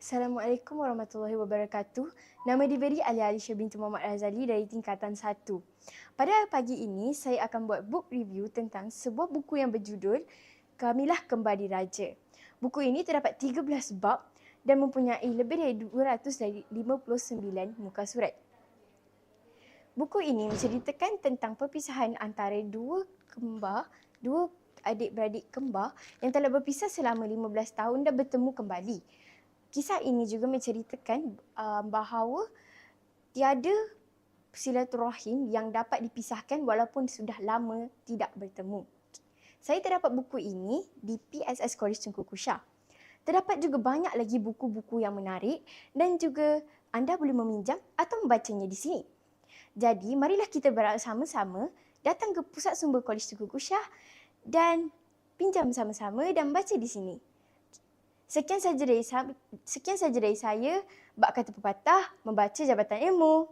Assalamualaikum warahmatullahi wabarakatuh. Nama diberi Alishya binti Mohamed Razali dari tingkatan 1. Pada pagi ini, saya akan buat book review tentang sebuah buku yang berjudul Kamilah, Kembar, Diraja. Buku ini terdapat 13 bab dan mempunyai lebih dari 259 muka surat. Buku ini menceritakan tentang perpisahan antara dua adik-beradik kembar yang telah berpisah selama 15 tahun dan bertemu kembali. Kisah ini juga menceritakan bahawa tiada silaturahim yang dapat dipisahkan walaupun sudah lama tidak bertemu. Saya terdapat buku ini di PSS College Tunku Kusha. Terdapat juga banyak lagi buku-buku yang menarik dan juga anda boleh meminjam atau membacanya di sini. Jadi, marilah kita bersama-sama datang ke Pusat Sumber College Tunku Kusha dan pinjam sama-sama dan baca di sini. Sekian saja dari saya, bab kata pepatah, membaca jabatan ilmu.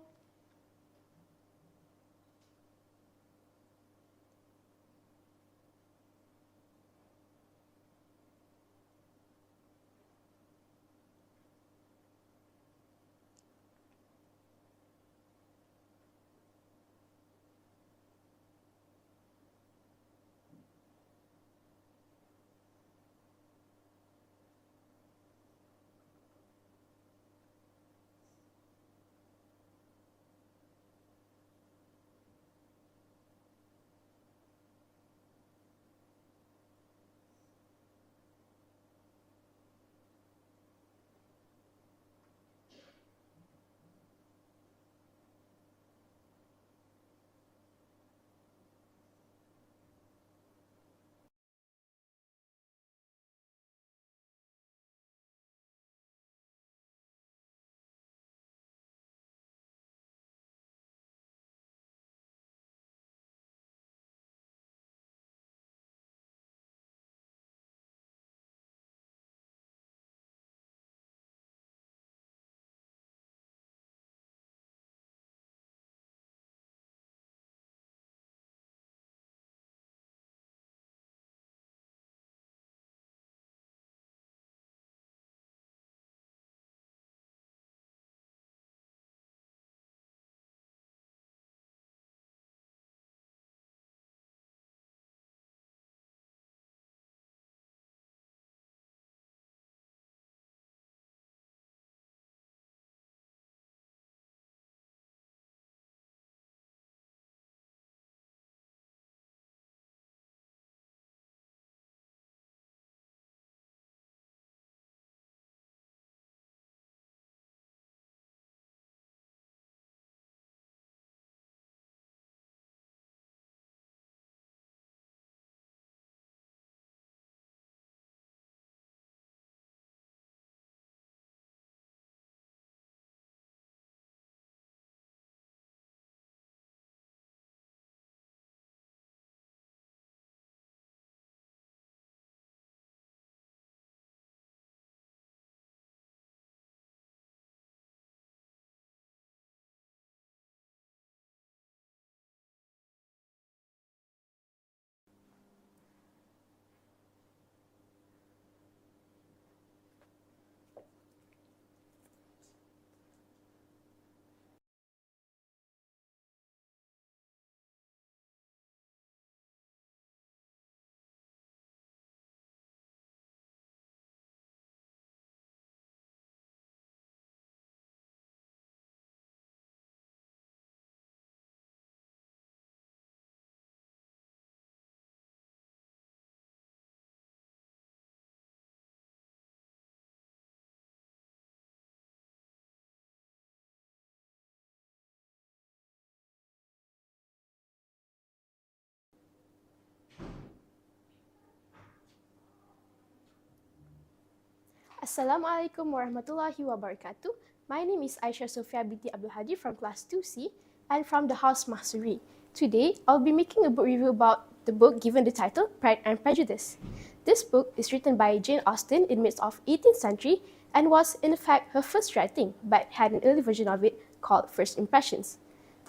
Assalamualaikum warahmatullahi wabarakatuh. My name is Aisha Sofea binti Abdul Hadi from class 2C and from the house Mahsuri. Today, I'll be making a book review about the book given the title Pride and Prejudice. This book is written by Jane Austen in the midst of 18th century and was in fact her first writing, but had an early version of it called First Impressions.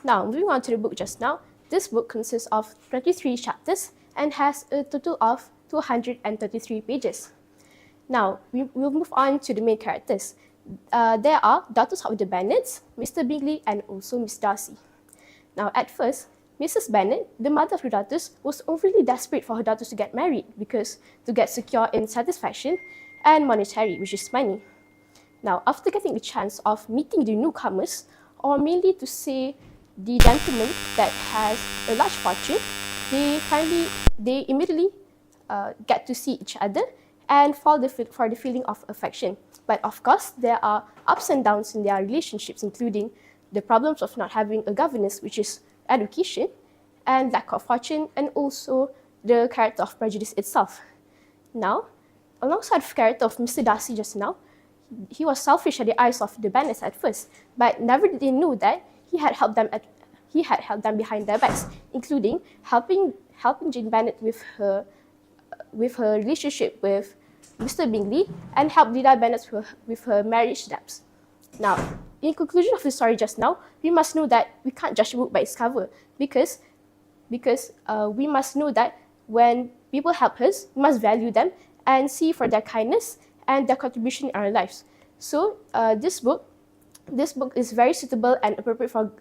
Now, moving on to the book just now, this book consists of 23 chapters and has a total of 233 pages. Now, we'll move on to the main characters. there are daughters of the Bennets, Mr. Bingley and also Miss Darcy. Now, at first, Mrs. Bennet, the mother of the daughters, was overly desperate for her daughters to get married because to get secure in satisfaction and monetary, which is money. Now, after getting the chance of meeting the newcomers, or mainly to say the gentleman that has a large fortune, they immediately get to see each other and fall for the feeling of affection. But of course, there are ups and downs in their relationships, including the problems of not having a governess, which is education, and lack of fortune, and also the character of Prejudice itself. Now, alongside the character of Mr. Darcy just now, he was selfish at the eyes of the Bennets at first, but never did they know that he had helped them behind their backs, including helping Jane Bennet with her relationship with Mr. Bingley, and helped Lydia Bennet with her marriage debts. Now, in conclusion of the story just now, we must know that we can't judge a book by its cover, because we must know that when people help us, we must value them and see for their kindness and their contribution in our lives. So this book is very suitable and appropriate for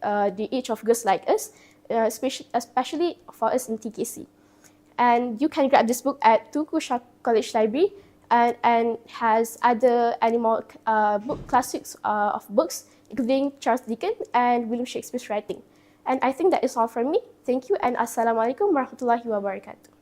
the age of girls like us, especially for us in TKC. And you can grab this book at Tuku Shah College Library, and has other animal book classics of books, including Charles Dickens and William Shakespeare's writing. And I think that is all from me. Thank you, and Assalamualaikum warahmatullahi wabarakatuh.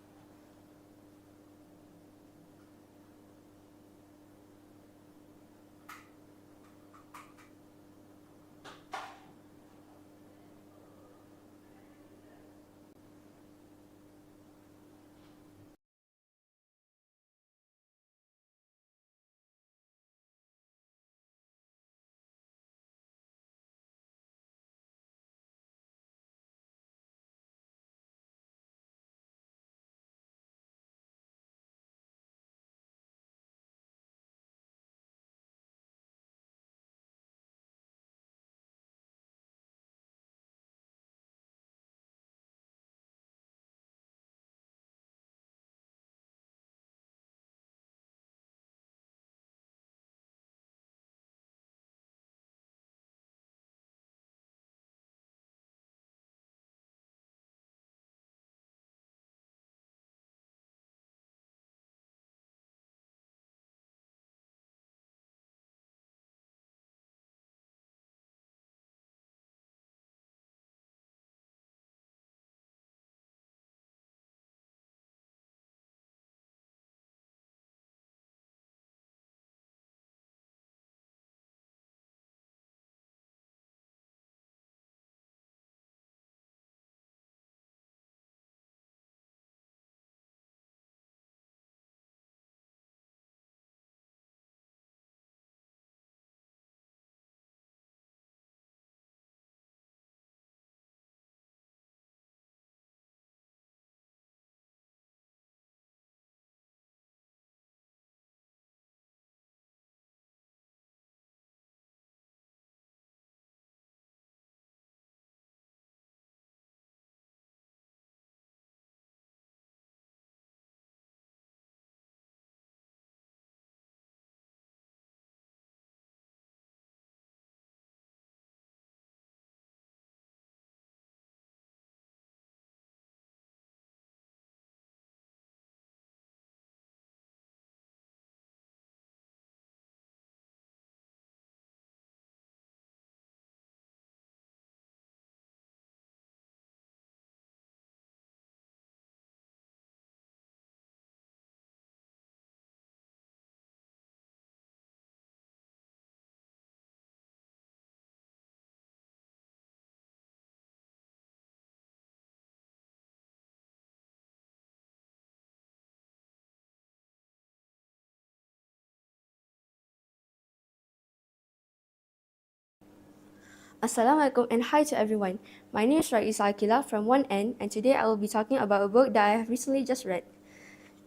Assalamualaikum and hi to everyone. My name is Raeesa Aqilah from 1N, and today I will be talking about a book that I have recently just read.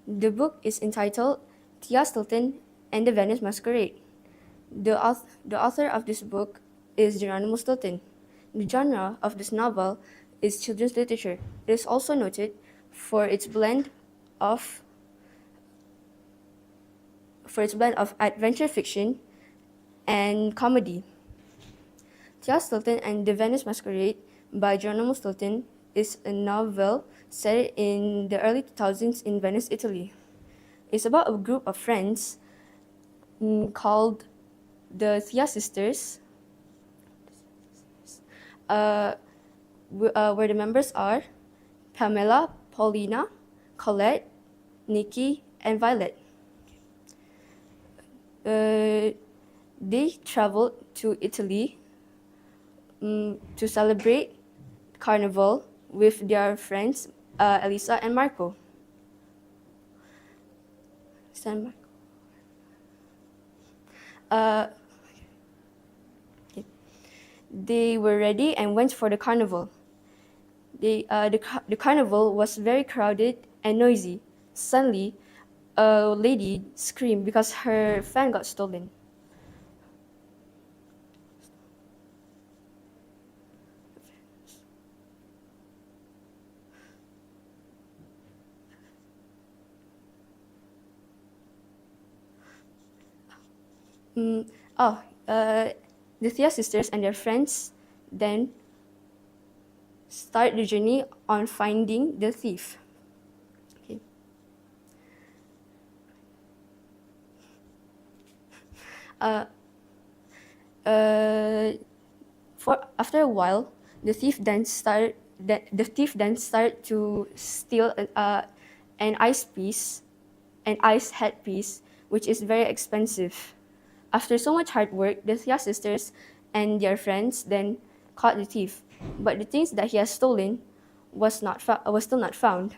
The book is entitled Thea, Stilton and the Venice Masquerade. The author of this book is Stilton. The genre of this novel is children's literature. It is also noted for its blend of adventure fiction and comedy. Thea, Stilton and the Venice Masquerade by Geronimo Stilton is a novel set in the early 2000s in Venice, Italy. It's about a group of friends called the Thea sisters, where the members are Pamela, Paulina, Colette, Nikki, and Violet. They traveled to Italy to celebrate Carnival with their friends Elisa and Marco. They were ready and went for the carnival. The carnival was very crowded and noisy. Suddenly, a lady screamed because her fan got stolen. The Thea sisters and their friends then start the journey on finding the thief. Okay. After a while, the thief then started to steal an ice headpiece, which is very expensive. After so much hard work, the Thea sisters and their friends then caught the thief, but the things that he has stolen was still not found.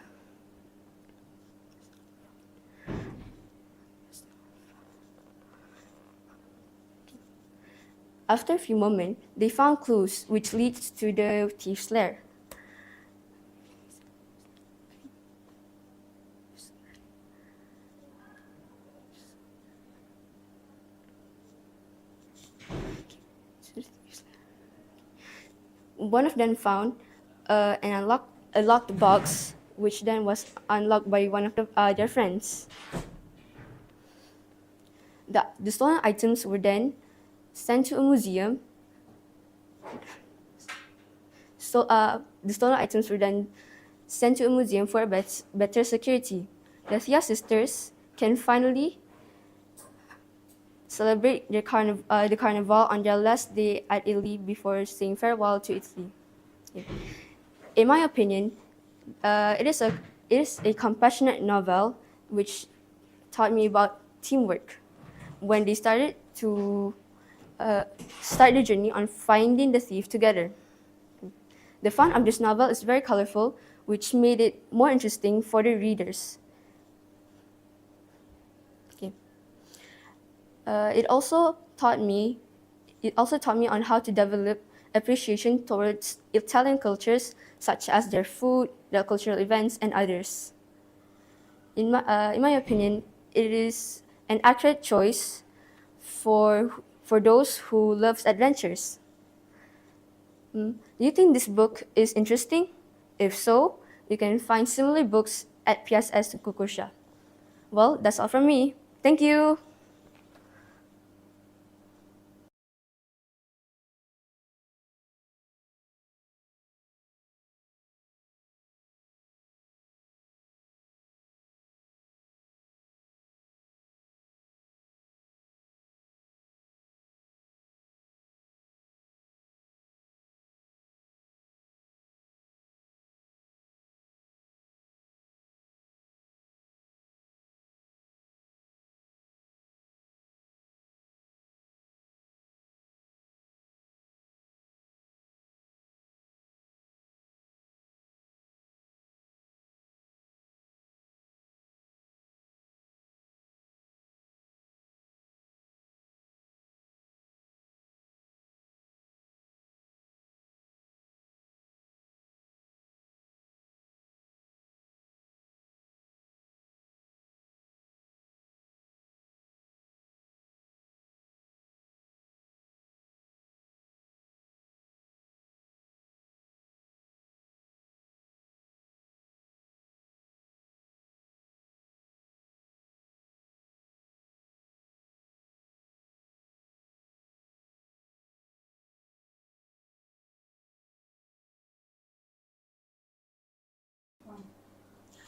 After a few moments, they found clues which leads to the thief's lair. One of them found an locked box, which then was unlocked by one of their friends. The stolen items were then sent to a museum. The stolen items were then sent to a museum for better security. The Thea sisters can finally celebrate the carnival on their last day at Italy before saying farewell to Italy. Yeah. In my opinion, it is a compassionate novel which taught me about teamwork. When they started to start the journey on finding the thief together. The font of this novel is very colorful, which made it more interesting for the readers. Okay. It also taught me on how to develop appreciation towards Italian cultures, such as their food, their cultural events, and others. In my opinion, it is an accurate choice for those who loves adventures. Do you think this book is interesting? If so, you can find similar books at PSS Kukusha. Well, that's all from me. Thank you.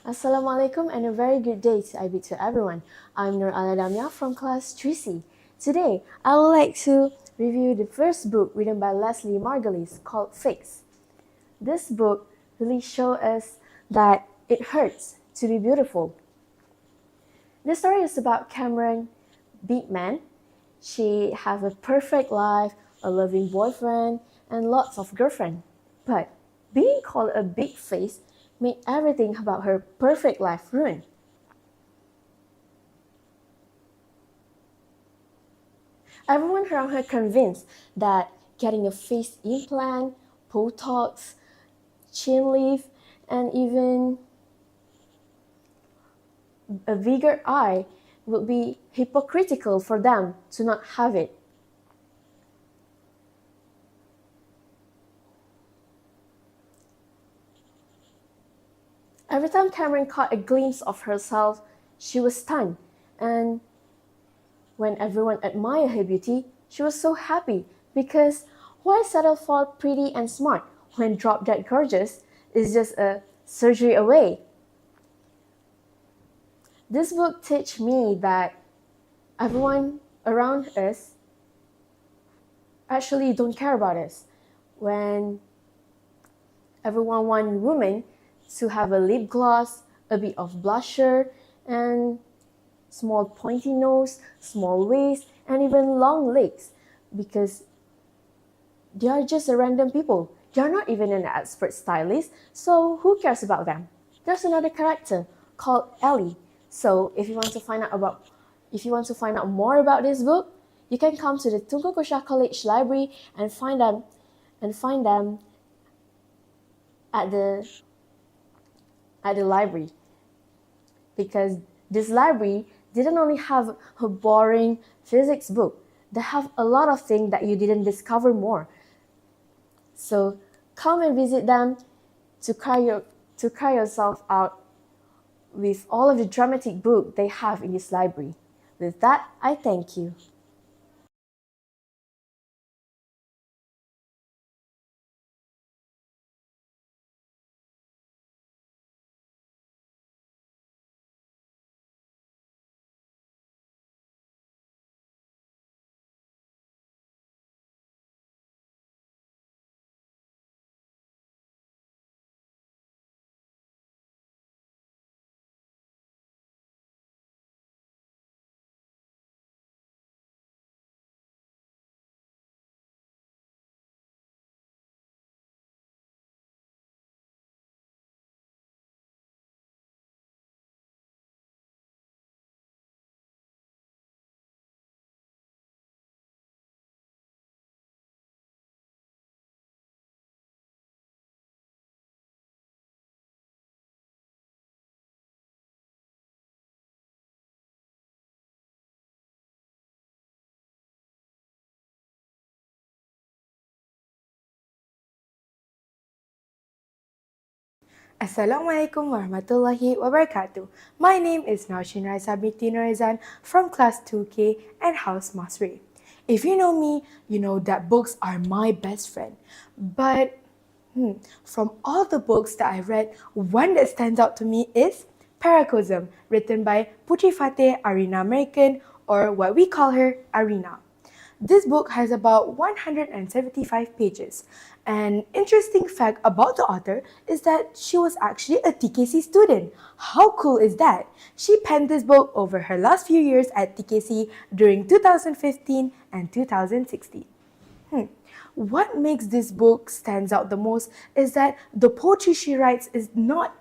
Assalamualaikum and a very good day to everyone. I'm Nur Alyaa Damia from class 3C. Today, I would like to review the first book written by Leslie Margulies called Fakes. This book really shows us that it hurts to be beautiful. This story is about Cameron, big man. She have a perfect life, a loving boyfriend, and lots of girlfriend. But being called a big face made everything about her perfect life ruined. Everyone around her convinced that getting a face implant, Botox, chin lift, and even a bigger eye would be hypocritical for them to not have it. Every time Cameron caught a glimpse of herself, she was stunned, and when everyone admired her beauty, she was so happy because why settle for pretty and smart when drop dead gorgeous is just a surgery away? This book teach me that everyone around us actually don't care about us. When everyone want women to have a lip gloss, a bit of blusher, and small pointy nose, small waist, and even long legs, because they are just a random people. They are not even an expert stylist, so who cares about them? There's another character called Ellie. So if you want to find out more about this book, you can come to the Tunku Kusha College Library and find them at the library, because this library didn't only have a boring physics book, they have a lot of things that you didn't discover more. So come and visit them to cry yourself out with all of the dramatic book they have in this library. With that, I thank you. Assalamualaikum warahmatullahi wabarakatuh. My name is Noushin Rayysa binti Norizan from class 2K and House Mastery. If you know me, you know that books are my best friend. But from all the books that I've read, one that stands out to me is Paracosm, written by Putri Fateh Arina American, or what we call her, Arina. This book has about 175 pages. An interesting fact about the author is that she was actually a TKC student. How cool is that? She penned this book over her last few years at TKC during 2015 and 2016. What makes this book stands out the most is that the poetry she writes is not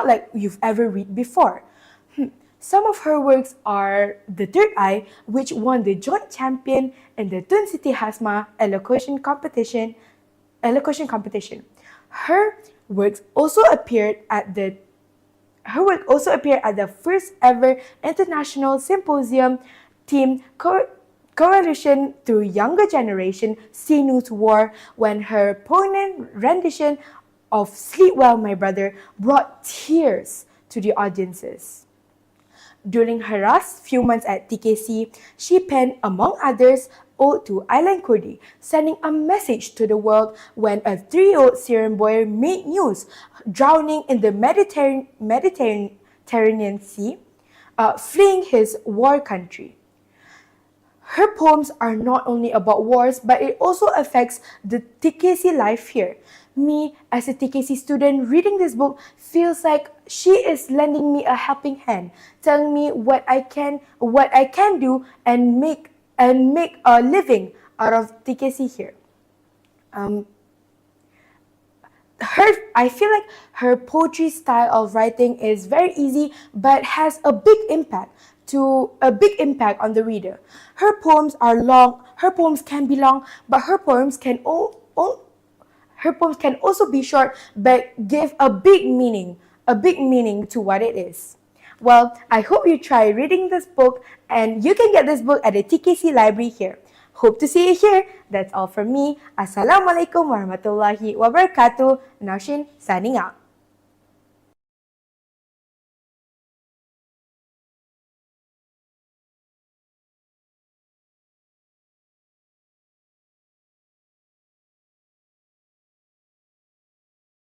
like you've ever read before. Some of her works are The Third Eye, which won the joint champion in the Tun Siti Hasma elocution competition. Her works also appeared at the first ever international symposium themed Coalition Through Younger Generation Sinu's War, when her poignant rendition of Sleep Well, My Brother brought tears to the audiences. During her last few months at TKC, she penned, among others, ode to Island Kurdi, sending a message to the world when a 3-year-old Syrian boy made news, drowning in the Mediterranean Sea, fleeing his war country. Her poems are not only about wars, but it also affects the TKC life here. Me, as a TKC student, reading this book feels like she is lending me a helping hand, telling me what I can do and make a living out of TKC here. I feel like her poetry style of writing is very easy, but has a big impact on the reader. Her poems are long. Her poems can be long, but her poems can also be short, but give a big meaning to what it is. Well, I hope you try reading this book, and you can get this book at the TKC library here. Hope to see you here. That's all from me. Assalamualaikum warahmatullahi wabarakatuh. Noushin signing out.